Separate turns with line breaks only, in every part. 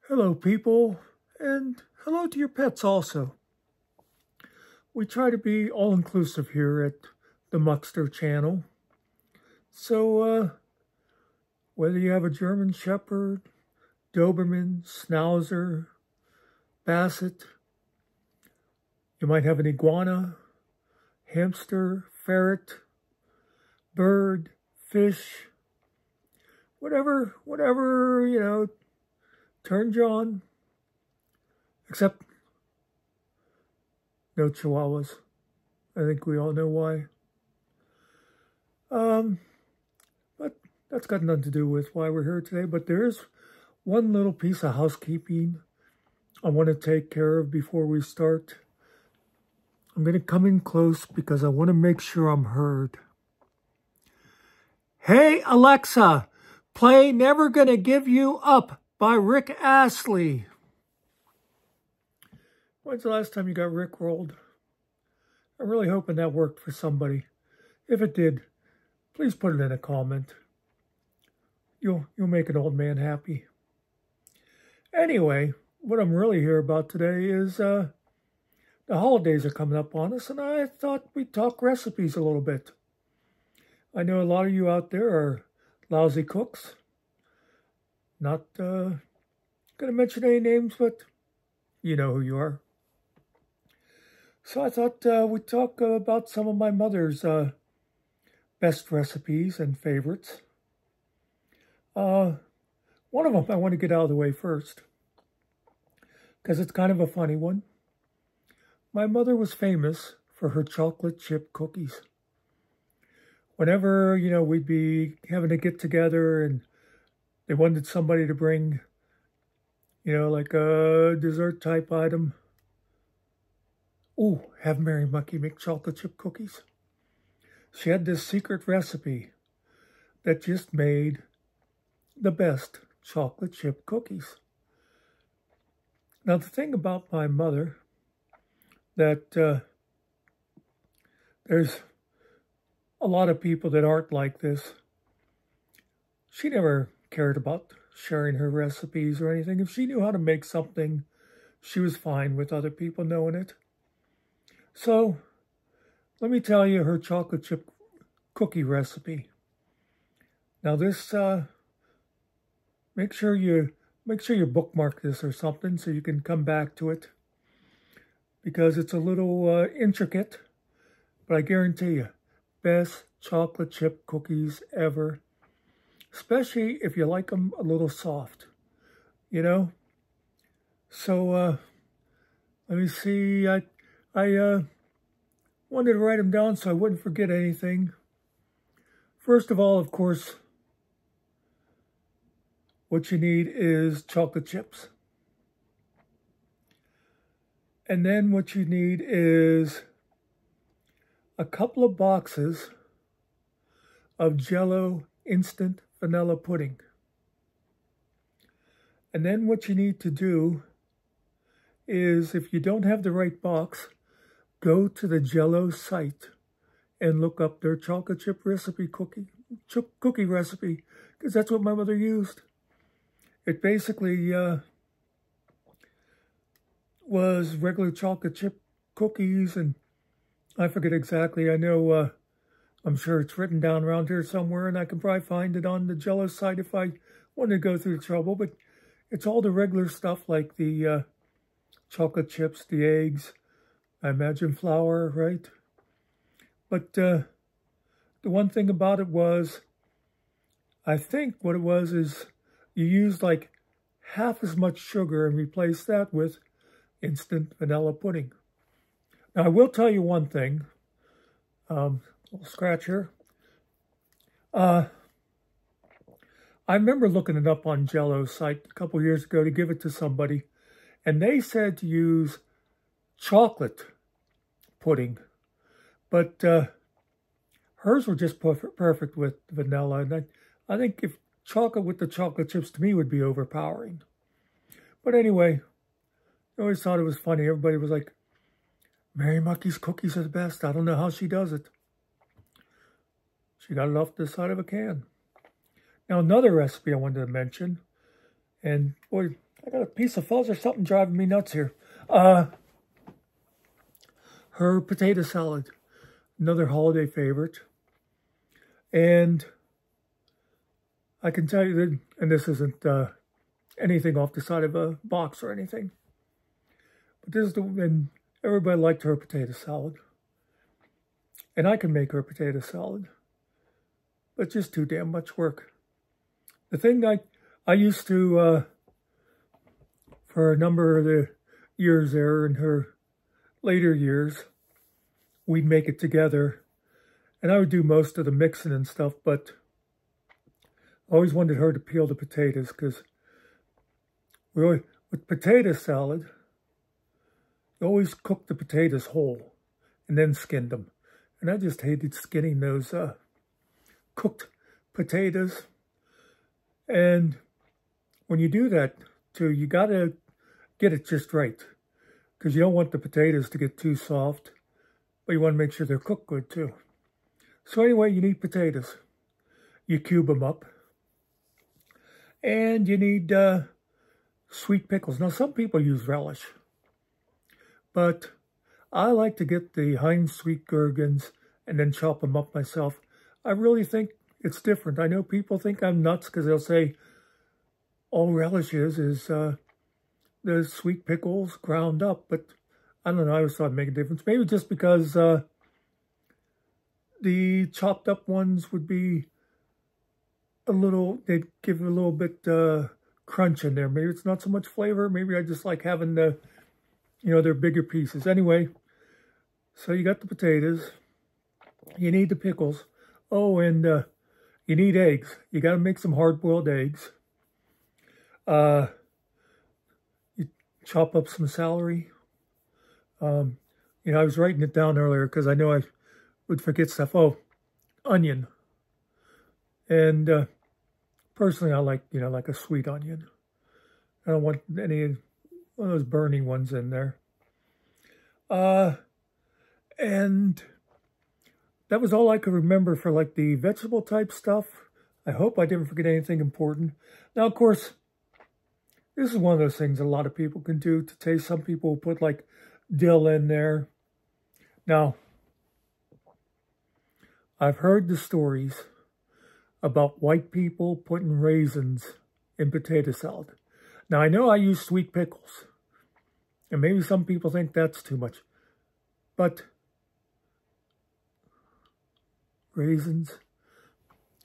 Hello, people, and hello to your pets also. We try to be all-inclusive here at the Muckster channel. So, whether you have a German Shepherd, Doberman, Schnauzer, Basset, you might have an iguana, hamster, ferret, bird, fish, whatever, turns you on, except no chihuahuas. I think we all know why. But that's got nothing to do with why we're here today. But there is one little piece of housekeeping I want to take care of before we start. I'm going to come in close because I want to make sure I'm heard. Hey, Alexa, play Never Gonna Give You Up by Rick Astley. When's the last time you got rickrolled? I'm really hoping that worked for somebody. If it did, please put it in a comment. You'll make an old man happy. Anyway, what I'm really here about today is the holidays are coming up on us, and I thought we'd talk recipes a little bit. I know a lot of you out there are lousy cooks. Not going to mention any names, but you know who you are. So I thought we'd talk about some of my mother's best recipes and favorites. One of them I want to get out of the way first, because it's kind of a funny one. My mother was famous for her chocolate chip cookies. Whenever, we'd be having a get-together and they wanted somebody to bring, like a dessert-type item. Ooh, have Mary Mucky make chocolate chip cookies. She had this secret recipe that just made the best chocolate chip cookies. Now, the thing about my mother, that there's a lot of people that aren't like this. She never cared about sharing her recipes or anything. If she knew how to make something, she was fine with other people knowing it. So, let me tell you her chocolate chip cookie recipe. Now this, make sure you bookmark this or something so you can come back to it, because it's a little intricate, but I guarantee you, best chocolate chip cookies ever, especially if you like them a little soft, So, let me see, I wanted to write them down so I wouldn't forget anything. First of all, of course, what you need is chocolate chips. And then what you need is a couple of boxes of Jell-O instant vanilla pudding. And then what you need to do is, if you don't have the right box, go to the Jell-O site and look up their chocolate chip recipe cookie recipe, because that's what my mother used. It basically was regular chocolate chip cookies, and I forget exactly. I know, I'm sure it's written down around here somewhere, and I can probably find it on the Jell-O site if I want to go through the trouble, but it's all the regular stuff like the chocolate chips, the eggs, I imagine flour, right? But the one thing about it was, I think what it was is you used like half as much sugar and replaced that with instant vanilla pudding. Now, I will tell you one thing. Little scratch here. I remember looking it up on Jell-O's site a couple years ago to give it to somebody, and they said to use chocolate pudding, but hers were just perfect with vanilla, and I think if chocolate with the chocolate chips to me would be overpowering. But anyway, I always thought it was funny. Everybody was like, Mary Mucky's cookies are the best. I don't know how she does it. She got it off the side of a can. Now, another recipe I wanted to mention, and boy, I got a piece of fuzz or something driving me nuts here. Her potato salad, another holiday favorite. And I can tell you that, and this isn't anything off the side of a box or anything, but this is the, and everybody liked her potato salad. And I can make her potato salad, but it's just too damn much work. The thing I used to, for a number of the years there in her later years, we'd make it together. And I would do most of the mixing and stuff, but I always wanted her to peel the potatoes because with potato salad, you always cook the potatoes whole and then skinned them. And I just hated skinning those cooked potatoes. And when you do that, too, you got to get it just right because you don't want the potatoes to get too soft, but you want to make sure they're cooked good, too. So anyway, you need potatoes. You cube them up. And you need sweet pickles. Now, some people use relish, but I like to get the Heinz sweet gherkins and then chop them up myself. I really think it's different. I know people think I'm nuts because they'll say all relish is the sweet pickles ground up, but I don't know. I always thought it'd make a difference. Maybe just because the chopped up ones would be they'd give it a little bit crunch in there. Maybe it's not so much flavor. Maybe I just like having they're bigger pieces. Anyway, so you got the potatoes. You need the pickles. Oh, and you need eggs. You got to make some hard-boiled eggs. You chop up some celery. I was writing it down earlier because I know I would forget stuff. Oh, onion. And personally, I like, like a sweet onion. I don't want any one of those burning ones in there. And that was all I could remember for like the vegetable type stuff. I hope I didn't forget anything important. Now, of course, this is one of those things a lot of people can do to taste. Some people put like dill in there. Now, I've heard the stories about white people putting raisins in potato salad. Now, I know I use sweet pickles, and maybe some people think that's too much, but raisins,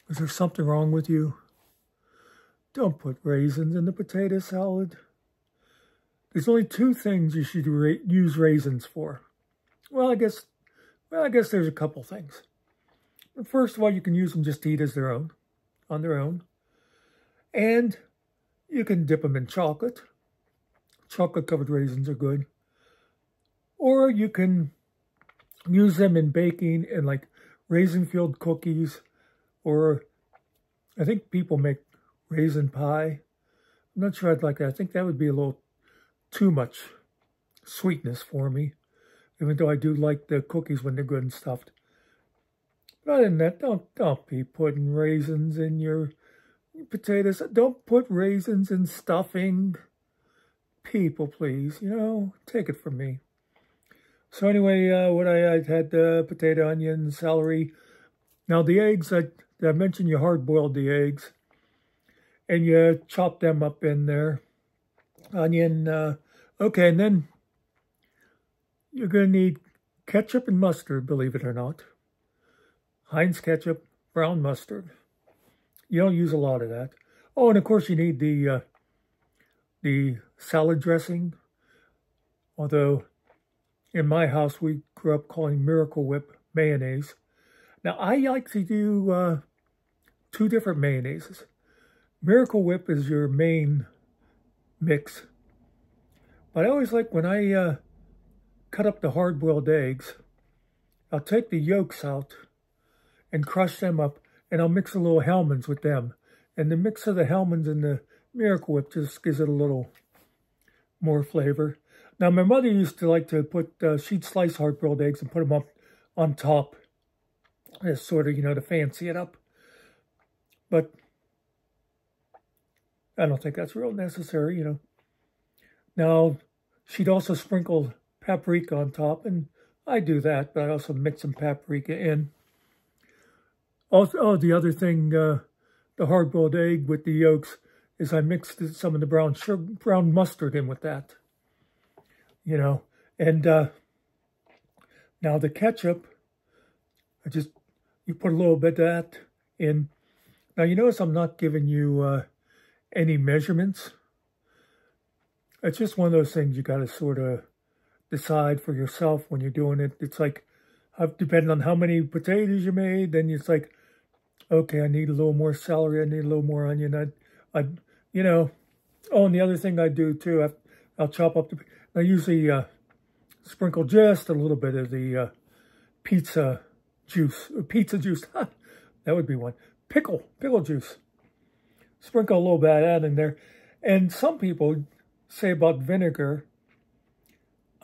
is there something wrong with you? Don't put raisins in the potato salad. There's only two things you should use raisins for. Well, I guess there's a couple things. First of all, you can use them just to eat as on their own. And you can dip them in chocolate. Chocolate-covered raisins are good. Or you can use them in baking and like raisin-filled cookies. Or I think people make raisin pie. I'm not sure I'd like that. I think that would be a little too much sweetness for me. Even though I do like the cookies when they're good and stuffed. But other than that, don't be putting raisins in your potatoes. Don't put raisins in stuffing. People, please, take it from me. So anyway, I had potato, onion, celery. Now the eggs, I mentioned you hard-boiled the eggs. And you chop them up in there. Onion, okay, and then you're going to need ketchup and mustard, believe it or not. Heinz ketchup, brown mustard. You don't use a lot of that. Oh, and of course you need the salad dressing. Although in my house we grew up calling Miracle Whip mayonnaise. Now I like to do two different mayonnaises. Miracle Whip is your main mix. But I always like when I cut up the hard-boiled eggs, I'll take the yolks out and crush them up, and I'll mix a little Hellmann's with them. And the mix of the Hellmann's and the Miracle Whip just gives it a little more flavor. Now, my mother used to like to put, she'd slice hard-boiled eggs and put them up on top as sort of, to fancy it up. But I don't think that's real necessary, Now, she'd also sprinkle paprika on top, and I do that, but I also mix some paprika in. Also, oh, the other thing, the hard-boiled egg with the yolks, is I mixed some of the brown mustard in with that, you know. And now the ketchup, you put a little bit of that in. Now, you notice I'm not giving you any measurements. It's just one of those things you got to sort of decide for yourself when you're doing it. It's like, depending on how many potatoes you made, then it's like, okay, I need a little more celery, I need a little more onion. You know. Oh, and the other thing I do too, I'll chop up I usually sprinkle just a little bit of the pizza juice. That would be one. Pickle juice. Sprinkle a little bit of that in there. And some people say about vinegar,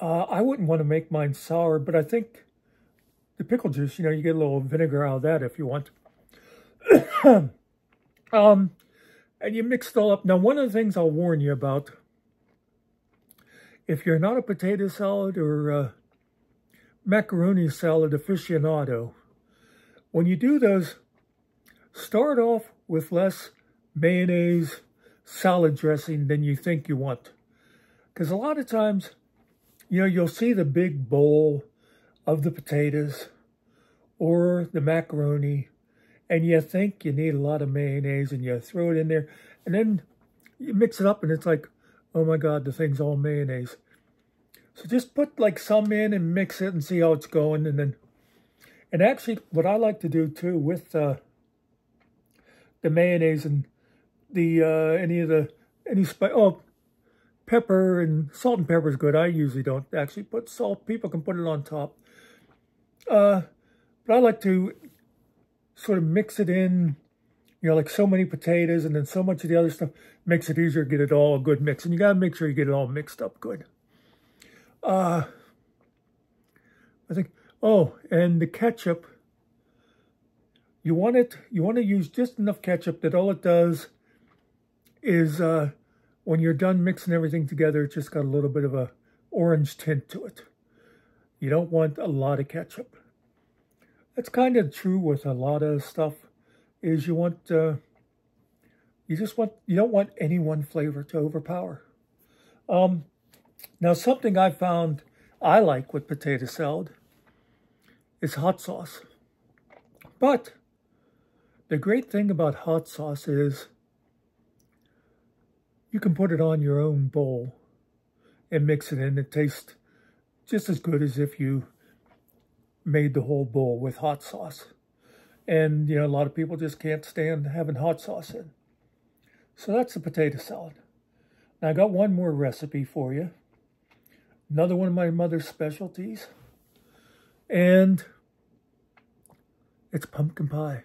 I wouldn't want to make mine sour, but I think the pickle juice, you know, you get a little vinegar out of that if you want. And you mix it all up. Now, one of the things I'll warn you about, if you're not a potato salad or macaroni salad aficionado, when you do those, start off with less mayonnaise, salad dressing than you think you want. Because a lot of times, you know, you'll see the big bowl of the potatoes or the macaroni, and you think you need a lot of mayonnaise, and you throw it in there, and then you mix it up, and it's like, oh my God, the thing's all mayonnaise. So just put like some in and mix it and see how it's going, and actually, what I like to do too with the mayonnaise and the pepper and salt and pepper is good. I usually don't actually put salt. People can put it on top. But I like to sort of mix it in, you know, like so many potatoes and then so much of the other stuff. Makes it easier to get it all a good mix. And you got to make sure you get it all mixed up good. I think, oh, and the ketchup, you want to use just enough ketchup that all it does is when you're done mixing everything together, it's just got a little bit of a orange tint to it. You don't want a lot of ketchup. That's kind of true with a lot of stuff, is you don't want any one flavor to overpower. Now, something I found I like with potato salad is hot sauce. But the great thing about hot sauce is you can put it on your own bowl and mix it in. It tastes just as good as if you made the whole bowl with hot sauce. And, you know, a lot of people just can't stand having hot sauce in. So that's the potato salad. Now, I got one more recipe for you. Another one of my mother's specialties. And it's pumpkin pie.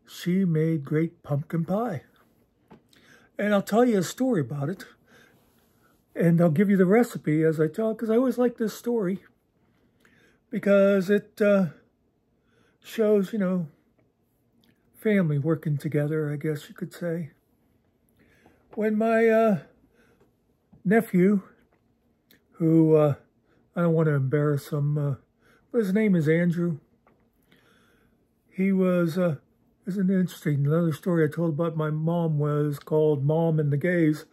She made great pumpkin pie. And I'll tell you a story about it. And I'll give you the recipe as I tell it, because I always like this story. Because it shows, you know, family working together, I guess you could say. When my nephew, who, I don't want to embarrass him, but his name is Andrew. He was, isn't it interesting? Another story I told about my mom was called Mom and the Gays,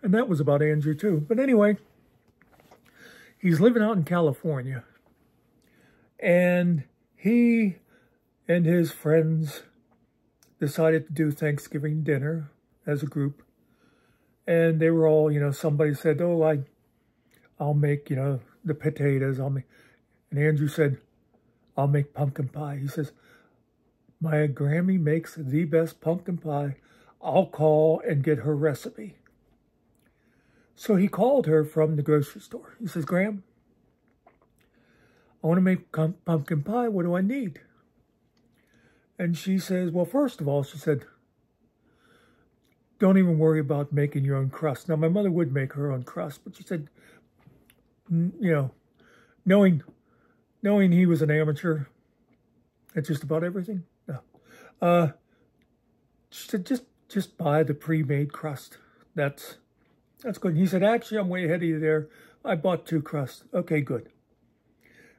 and that was about Andrew too. But anyway, he's living out in California, and he and his friends decided to do Thanksgiving dinner as a group. And they were all, you know, somebody said, oh, I'll make, you know, the potatoes. And Andrew said, I'll make pumpkin pie. He says, my Grammy makes the best pumpkin pie. I'll call and get her recipe. So he called her from the grocery store. He says, Graham, I want to make pumpkin pie. What do I need? And she says, well, first of all, she said, don't even worry about making your own crust. Now, my mother would make her own crust, but she said, you know, knowing he was an amateur at just about everything, no. She said, just buy the pre-made crust. That's That's good. And he said, actually, I'm way ahead of you there. I bought 2 crusts. Okay, good.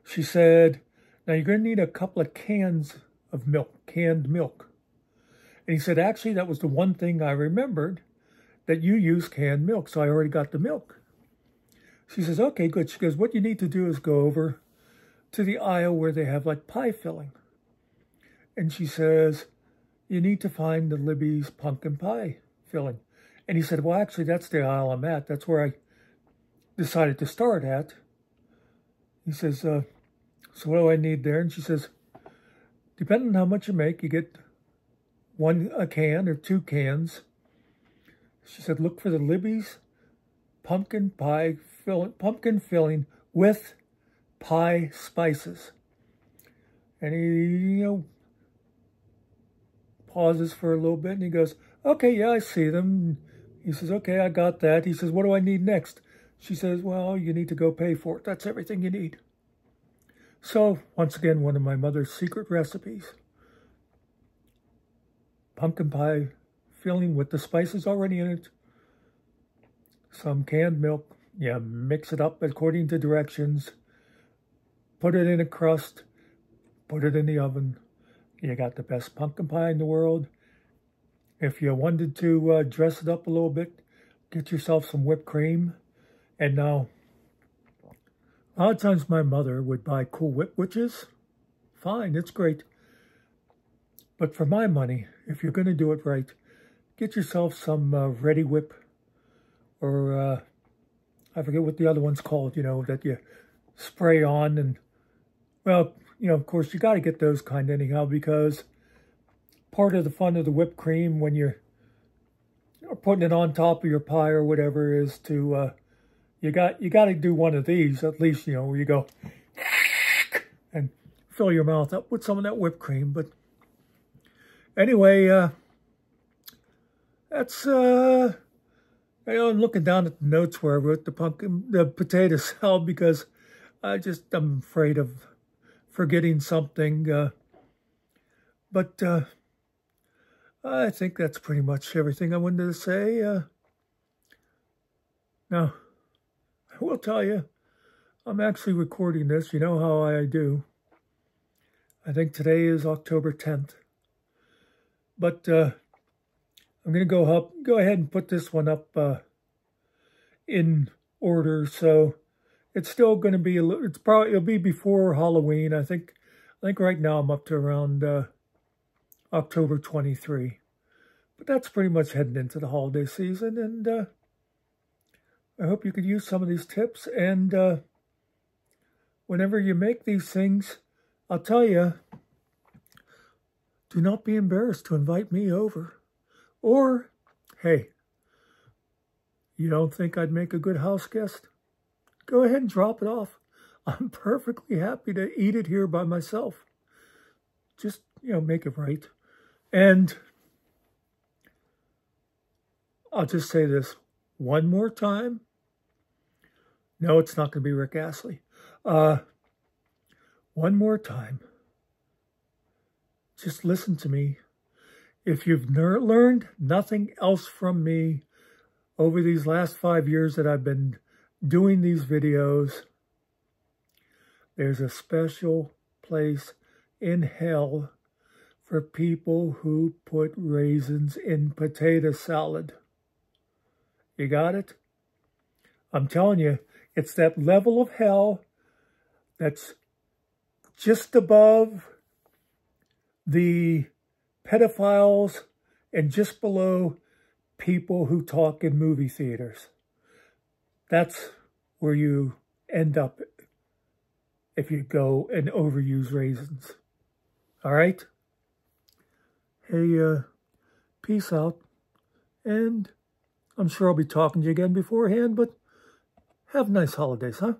She said, now you're going to need a couple of cans of milk, canned milk. And he said, actually, that was the one thing I remembered, that you use canned milk. So I already got the milk. She says, okay, good. She goes, what you need to do is go over to the aisle where they have like pie filling. And she says, you need to find the Libby's pumpkin pie filling. And he said, well, actually, that's the aisle I'm at. That's where I decided to start at. He says, so what do I need there? And she says, depending on how much you make, you get a can or 2 cans. She said, look for the Libby's pumpkin filling with pie spices. And he, pauses for a little bit and he goes, okay, yeah, I see them. He says, okay, I got that. He says, what do I need next? She says, well, you need to go pay for it. That's everything you need. So, once again, one of my mother's secret recipes. Pumpkin pie filling with the spices already in it. Some canned milk. Yeah, mix it up according to directions. Put it in a crust. Put it in the oven. You got the best pumpkin pie in the world. If you wanted to dress it up a little bit, get yourself some whipped cream. And now, a lot of times my mother would buy Cool Whip, which is fine, it's great. But for my money, if you're going to do it right, get yourself some Ready Whip, or I forget what the other one's called, that you spray on. And, well, of course, you got to get those kind anyhow, because part of the fun of the whipped cream when you're putting it on top of your pie or whatever is to, you got to do one of these, at least, where you go and fill your mouth up with some of that whipped cream. But anyway, that's, I'm looking down at the notes where I wrote the potato salad, because I'm afraid of forgetting something. But I think that's pretty much everything I wanted to say. Now, I will tell you, I'm actually recording this. You know how I do. I think today is October 10th. But I'm going to go ahead and put this one up in order. So it's still going to be it'll be before Halloween. I think right now I'm up to around October 23. But that's pretty much heading into the holiday season, and I hope you could use some of these tips. And whenever you make these things, I'll tell you, do not be embarrassed to invite me over. Or, hey, you don't think I'd make a good house guest? Go ahead and drop it off. I'm perfectly happy to eat it here by myself. Just, make it right. And I'll just say this one more time. No, it's not going to be Rick Astley. One more time. Just listen to me. If you've learned nothing else from me over these last 5 years that I've been doing these videos, there's a special place in hell for people who put raisins in potato salad. You got it? I'm telling you, it's that level of hell that's just above the pedophiles and just below people who talk in movie theaters. That's where you end up if you go and overuse raisins. All right? Hey, peace out. And I'm sure I'll be talking to you again beforehand, but have nice holidays, huh?